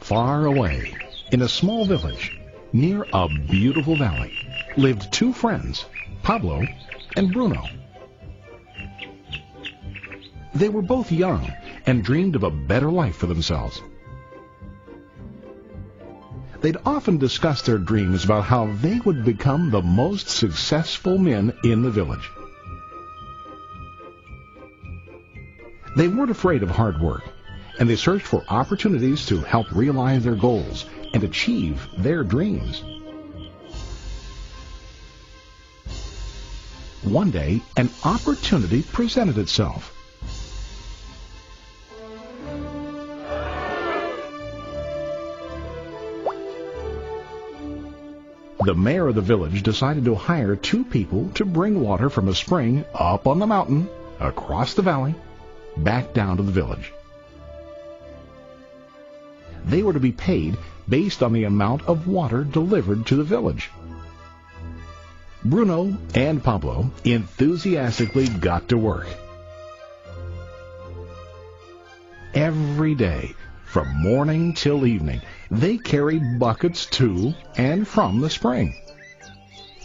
Far away, in a small village, near a beautiful valley, lived two friends, Pablo and Bruno. They were both young and dreamed of a better life for themselves. They'd often discuss their dreams about how they would become the most successful men in the village. They weren't afraid of hard work, and they searched for opportunities to help realize their goals and achieve their dreams. One day, an opportunity presented itself. The mayor of the village decided to hire two people to bring water from a spring up on the mountain, across the valley, back down to the village. They were to be paid based on the amount of water delivered to the village. Bruno and Pablo enthusiastically got to work. Every day, from morning till evening, they carried buckets to and from the spring.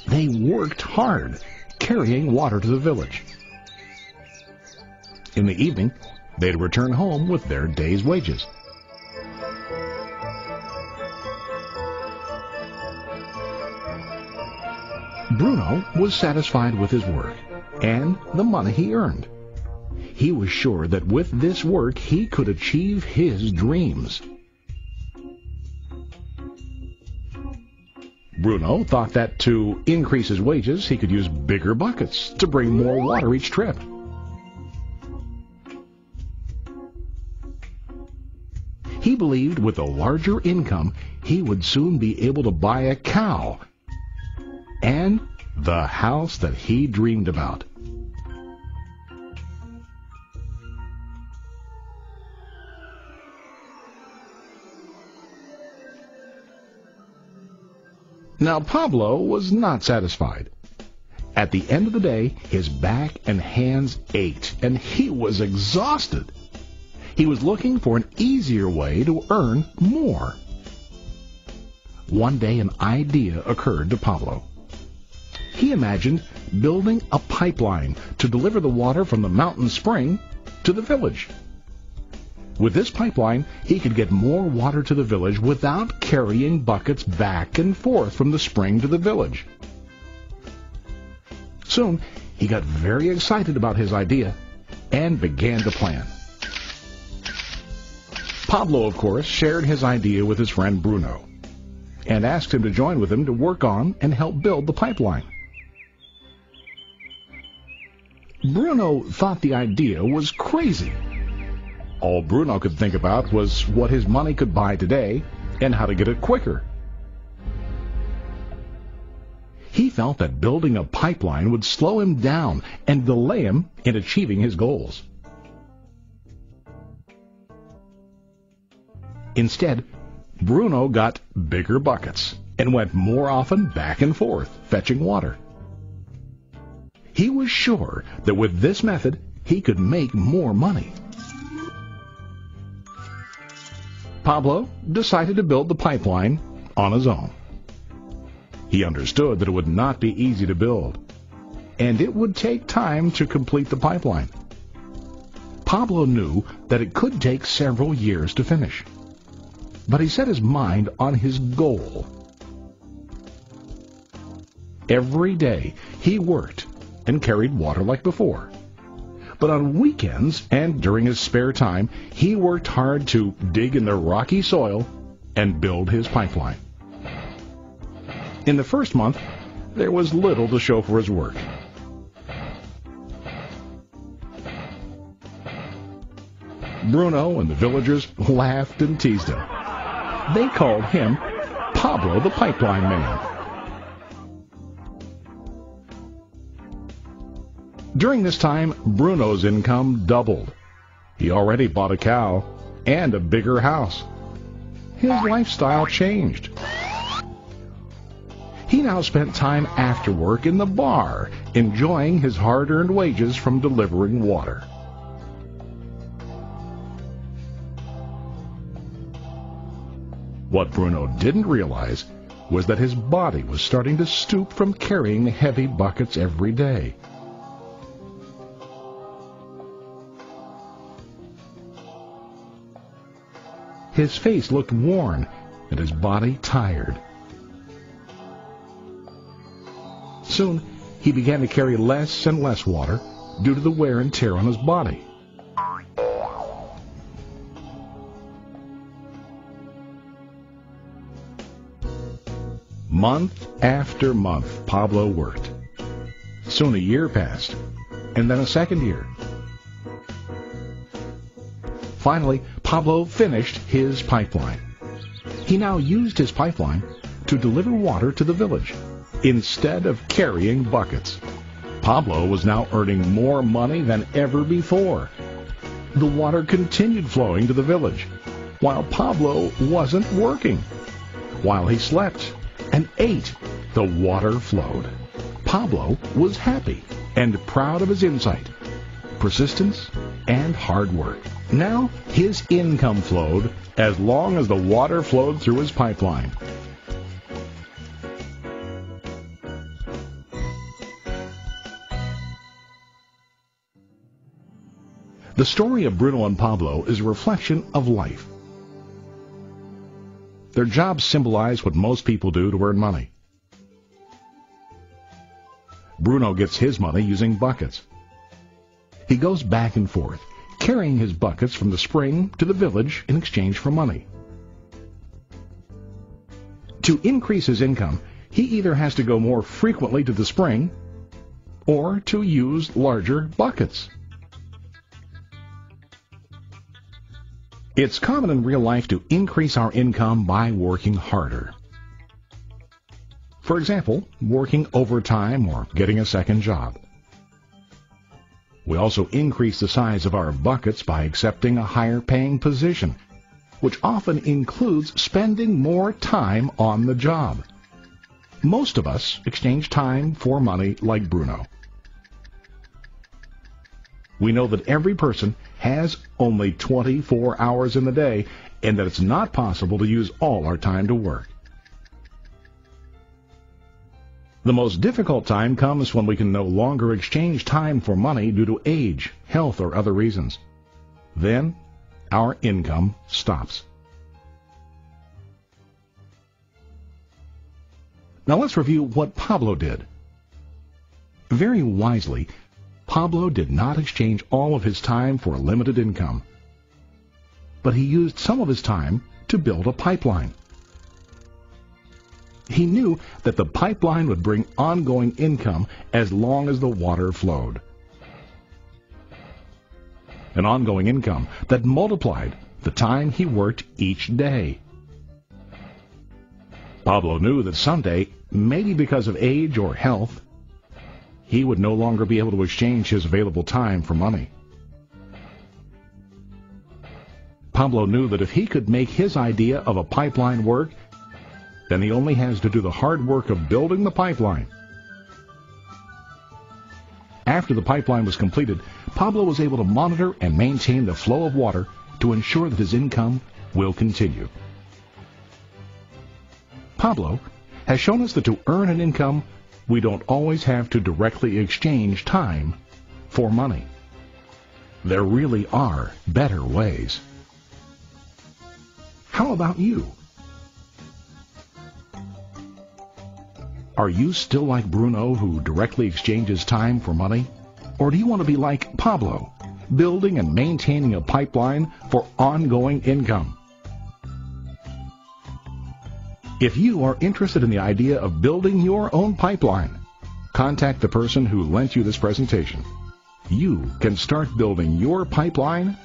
They worked hard, carrying water to the village. In the evening, they'd return home with their day's wages. Bruno was satisfied with his work and the money he earned. He was sure that with this work he could achieve his dreams. Bruno thought that to increase his wages he could use bigger buckets to bring more water each trip. He believed with a larger income he would soon be able to buy a cow and the house that he dreamed about. Now Pablo was not satisfied. At the end of the day, his back and hands ached, and he was exhausted. He was looking for an easier way to earn more. One day an idea occurred to Pablo. He imagined building a pipeline to deliver the water from the mountain spring to the village. With this pipeline, he could get more water to the village without carrying buckets back and forth from the spring to the village. Soon, he got very excited about his idea and began to plan. Pablo, of course, shared his idea with his friend Bruno and asked him to join with him to work on and help build the pipeline. Bruno thought the idea was crazy. All Bruno could think about was what his money could buy today and how to get it quicker. He felt that building a pipeline would slow him down and delay him in achieving his goals. Instead, Bruno got bigger buckets and went more often back and forth fetching water. He was sure that with this method he could make more money. Pablo decided to build the pipeline on his own. He understood that it would not be easy to build, and it would take time to complete the pipeline. Pablo knew that it could take several years to finish, but he set his mind on his goal. Every day he worked and carried water like before. But on weekends and during his spare time, he worked hard to dig in the rocky soil and build his pipeline. In the first month, there was little to show for his work. Bruno and the villagers laughed and teased him. They called him Pablo the Pipeline Man. During this time, Bruno's income doubled. He already bought a cow and a bigger house. His lifestyle changed. He now spent time after work in the bar, enjoying his hard-earned wages from delivering water. What Bruno didn't realize was that his body was starting to stoop from carrying heavy buckets every day. His face looked worn and his body tired. Soon, he began to carry less and less water due to the wear and tear on his body. Month after month, Pablo worked. Soon a year passed, and then a second year. Finally, Pablo finished his pipeline. He now used his pipeline to deliver water to the village instead of carrying buckets. Pablo was now earning more money than ever before. The water continued flowing to the village, while Pablo wasn't working. While he slept and ate, the water flowed. Pablo was happy and proud of his insight, persistence, and hard work. Now his income flowed as long as the water flowed through his pipeline. The story of Bruno and Pablo is a reflection of life. Their jobs symbolize what most people do to earn money. Bruno gets his money using buckets. He goes back and forth, carrying his buckets from the spring to the village in exchange for money. To increase his income, he either has to go more frequently to the spring or to use larger buckets. It's common in real life to increase our income by working harder. For example, working overtime or getting a second job. We also increase the size of our buckets by accepting a higher paying position, which often includes spending more time on the job. Most of us exchange time for money like Bruno. We know that every person has only 24 hours in the day and that it's not possible to use all our time to work. The most difficult time comes when we can no longer exchange time for money due to age, health, or other reasons. Then, our income stops. Now let's review what Pablo did. Very wisely, Pablo did not exchange all of his time for a limited income, but he used some of his time to build a pipeline. He knew that the pipeline would bring ongoing income as long as the water flowed. An ongoing income that multiplied the time he worked each day. Pablo knew that someday, maybe because of age or health, he would no longer be able to exchange his available time for money. Pablo knew that if he could make his idea of a pipeline work, then he only has to do the hard work of building the pipeline. After the pipeline was completed, Pablo was able to monitor and maintain the flow of water to ensure that his income will continue. Pablo has shown us that to earn an income, we don't always have to directly exchange time for money. There really are better ways. How about you? Are you still like Bruno, who directly exchanges time for money? Or do you want to be like Pablo, building and maintaining a pipeline for ongoing income? If you are interested in the idea of building your own pipeline, contact the person who lent you this presentation. You can start building your pipeline